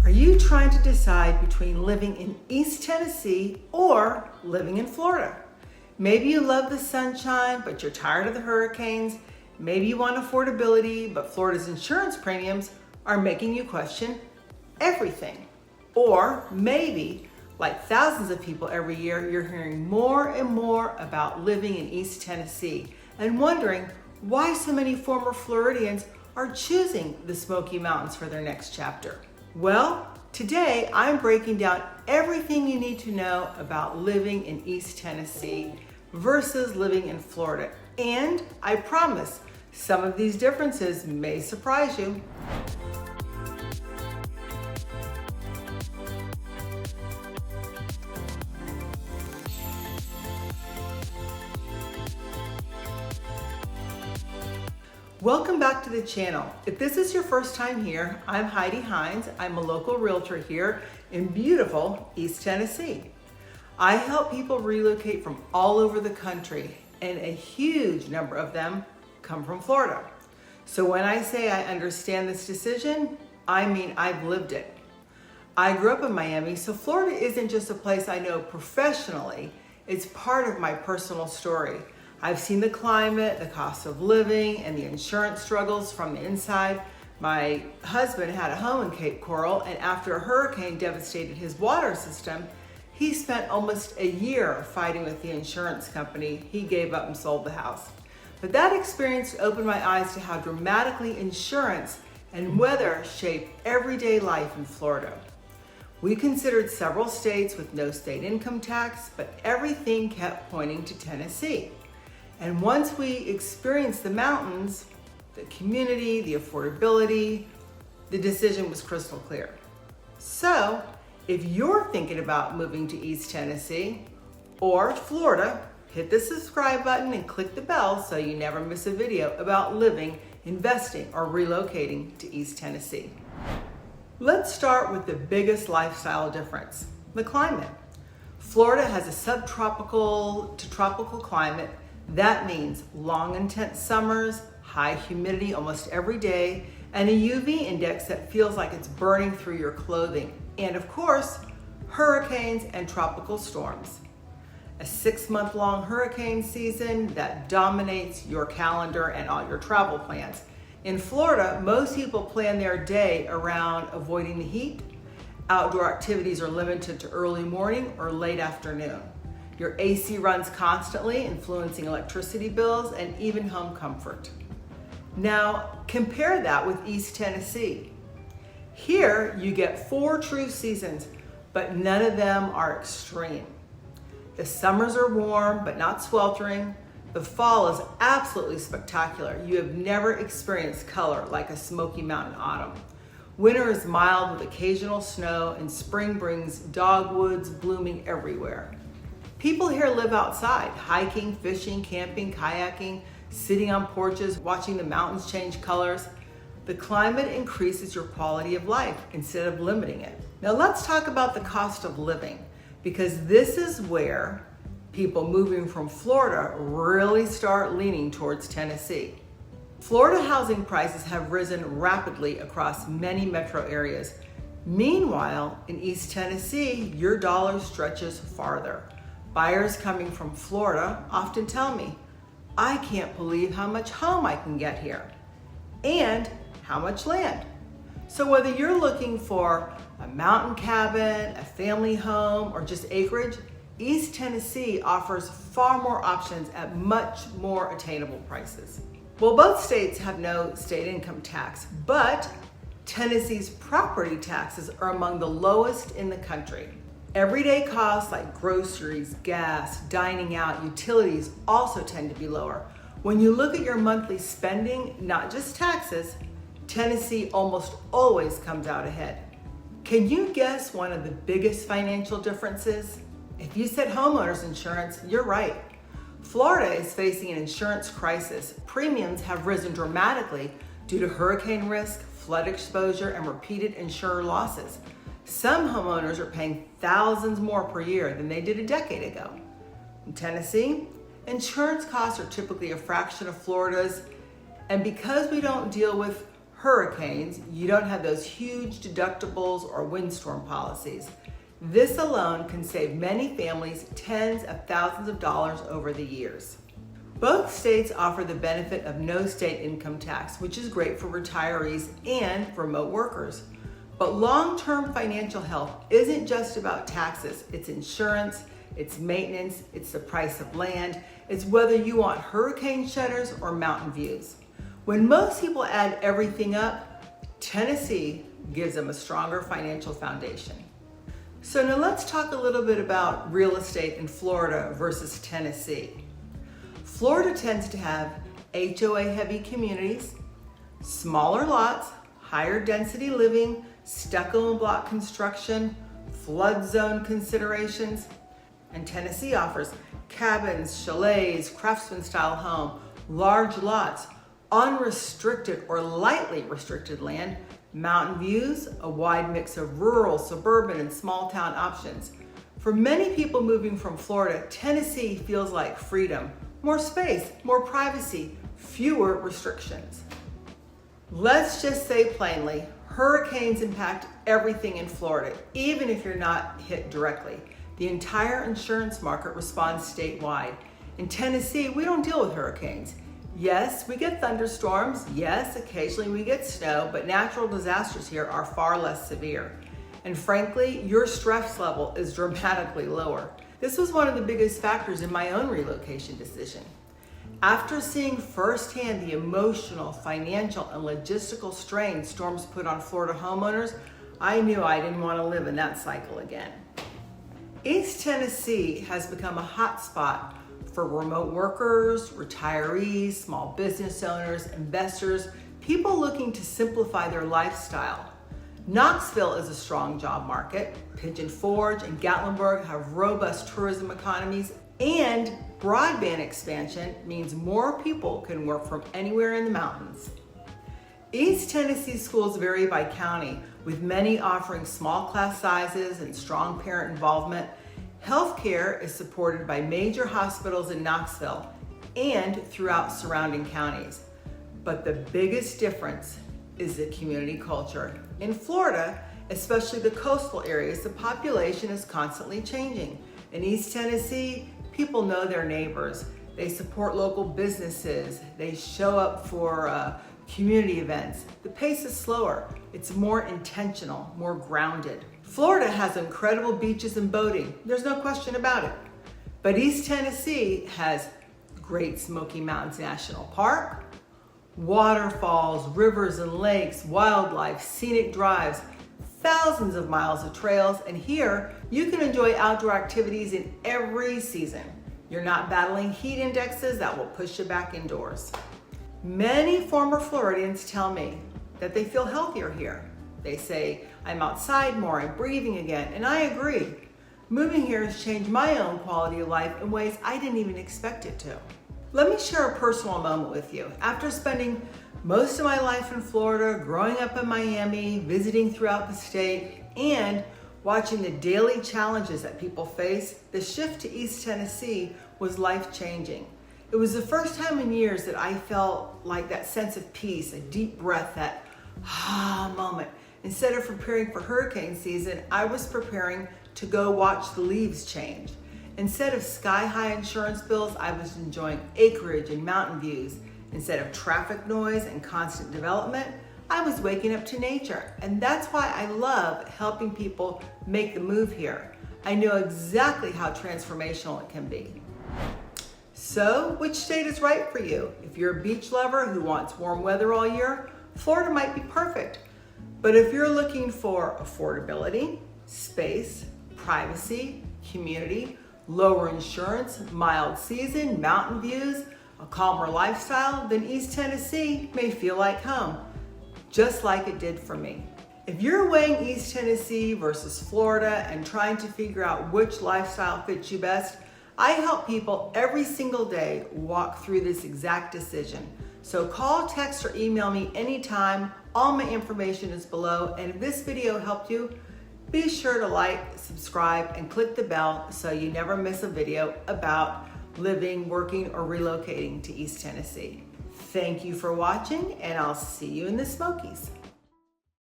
Are you trying to decide between living in East Tennessee or living in Florida? Maybe you love the sunshine, but you're tired of the hurricanes. Maybe you want affordability, but Florida's insurance premiums are making you question everything. Or maybe, like thousands of people every year, you're hearing more and more about living in East Tennessee and wondering why so many former Floridians are choosing the Smoky Mountains for their next chapter. Well, today I'm breaking down everything you need to know about living in East Tennessee versus living in Florida. And I promise some of these differences may surprise you. Welcome back to the channel. If this is your first time here, I'm Heidi Hines. I'm a local realtor here in beautiful East Tennessee. I help people relocate from all over the country, and a huge number of them come from Florida. So when I say I understand this decision, I mean I've lived it. I grew up in Miami, so Florida isn't just a place I know professionally, it's part of my personal story. I've seen the climate, the cost of living, and the insurance struggles from the inside. My husband had a home in Cape Coral, and after a hurricane devastated his water system, he spent almost a year fighting with the insurance company. He gave up and sold the house. But that experience opened my eyes to how dramatically insurance and weather shape everyday life in Florida. We considered several states with no state income tax, but everything kept pointing to Tennessee. And once we experienced the mountains, the community, the affordability, the decision was crystal clear. So if you're thinking about moving to East Tennessee or Florida, hit the subscribe button and click the bell so you never miss a video about living, investing, or relocating to East Tennessee. Let's start with the biggest lifestyle difference, the climate. Florida has a subtropical to tropical climate. That means long, intense summers, high humidity almost every day, and a UV index that feels like it's burning through your clothing. And of course, hurricanes and tropical storms. A 6-month-long hurricane season that dominates your calendar and all your travel plans. In Florida, most people plan their day around avoiding the heat. Outdoor activities are limited to early morning or late afternoon. Your AC runs constantly, influencing electricity bills and even home comfort. Now, compare that with East Tennessee. Here, you get 4 true seasons, but none of them are extreme. The summers are warm, but not sweltering. The fall is absolutely spectacular. You have never experienced color like a Smoky Mountain autumn. Winter is mild with occasional snow, and spring brings dogwoods blooming everywhere. People here live outside, hiking, fishing, camping, kayaking, sitting on porches, watching the mountains change colors. The climate increases your quality of life instead of limiting it. Now let's talk about the cost of living, because this is where people moving from Florida really start leaning towards Tennessee. Florida housing prices have risen rapidly across many metro areas. Meanwhile, in East Tennessee, your dollar stretches farther. Buyers coming from Florida often tell me, I can't believe how much home I can get here and how much land. So whether you're looking for a mountain cabin, a family home, or just acreage, East Tennessee offers far more options at much more attainable prices. Well, both states have no state income tax, but Tennessee's property taxes are among the lowest in the country. Everyday costs like groceries, gas, dining out, utilities also tend to be lower. When you look at your monthly spending, not just taxes, Tennessee almost always comes out ahead. Can you guess one of the biggest financial differences? If you said homeowners insurance, you're right. Florida is facing an insurance crisis. Premiums have risen dramatically due to hurricane risk, flood exposure, and repeated insurer losses. Some homeowners are paying thousands more per year than they did a decade ago. In Tennessee, insurance costs are typically a fraction of Florida's, and because we don't deal with hurricanes, you don't have those huge deductibles or windstorm policies. This alone can save many families tens of thousands of dollars over the years. Both states offer the benefit of no state income tax, which is great for retirees and remote workers. But long-term financial health isn't just about taxes. It's insurance, it's maintenance, it's the price of land, it's whether you want hurricane shutters or mountain views. When most people add everything up, Tennessee gives them a stronger financial foundation. So now let's talk a little bit about real estate in Florida versus Tennessee. Florida tends to have HOA-heavy communities, smaller lots, higher density living, stucco and block construction, flood zone considerations, and Tennessee offers cabins, chalets, craftsman-style home, large lots, unrestricted or lightly restricted land, mountain views, a wide mix of rural, suburban, and small town options. For many people moving from Florida, Tennessee feels like freedom, more space, more privacy, fewer restrictions. Let's just say plainly, hurricanes impact everything in Florida, even if you're not hit directly. The entire insurance market responds statewide. In Tennessee, we don't deal with hurricanes. Yes, we get thunderstorms. Yes, occasionally we get snow, but natural disasters here are far less severe. And frankly, your stress level is dramatically lower. This was one of the biggest factors in my own relocation decision. After seeing firsthand the emotional, financial, and logistical strain storms put on Florida homeowners, I knew I didn't want to live in that cycle again. East Tennessee has become a hot spot for remote workers, retirees, small business owners, investors, people looking to simplify their lifestyle. Knoxville is a strong job market. Pigeon Forge and Gatlinburg have robust tourism economies, and broadband expansion means more people can work from anywhere in the mountains. East Tennessee schools vary by county, with many offering small class sizes and strong parent involvement. Healthcare is supported by major hospitals in Knoxville and throughout surrounding counties. But the biggest difference is the community culture. In Florida, especially the coastal areas, the population is constantly changing. In East Tennessee, people know their neighbors. They support local businesses. They show up for community events. The pace is slower. It's more intentional, more grounded. Florida has incredible beaches and boating. There's no question about it. But East Tennessee has Great Smoky Mountains National Park, waterfalls, rivers and lakes, wildlife, scenic drives, thousands of miles of trails, and here you can enjoy outdoor activities in every season. You're not battling heat indexes that will push you back indoors. Many former Floridians tell me that they feel healthier here. They say, I'm outside more, I'm breathing again, and I agree. Moving here has changed my own quality of life in ways I didn't even expect it to. Let me share a personal moment with you. After spending most of my life in Florida, growing up in Miami, visiting throughout the state, and watching the daily challenges that people face, the shift to East Tennessee was life-changing. It was the first time in years that I felt like that sense of peace, a deep breath, that moment. Instead of preparing for hurricane season, I was preparing to go watch the leaves change. Instead of sky-high insurance bills, I was enjoying acreage and mountain views. Instead of traffic noise and constant development, I was waking up to nature. And that's why I love helping people make the move here. I know exactly how transformational it can be. So, which state is right for you? If you're a beach lover who wants warm weather all year, Florida might be perfect. But if you're looking for affordability, space, privacy, community, lower insurance, mild season, mountain views, a calmer lifestyle, then East Tennessee may feel like home, just like it did for me. If you're weighing East Tennessee versus Florida and trying to figure out which lifestyle fits you best, I help people every single day walk through this exact decision. So call, text, or email me anytime. All my information is below. And if this video helped you, be sure to like, subscribe, and click the bell so you never miss a video about living, working, or relocating to East Tennessee. Thank you for watching, and I'll see you in the Smokies.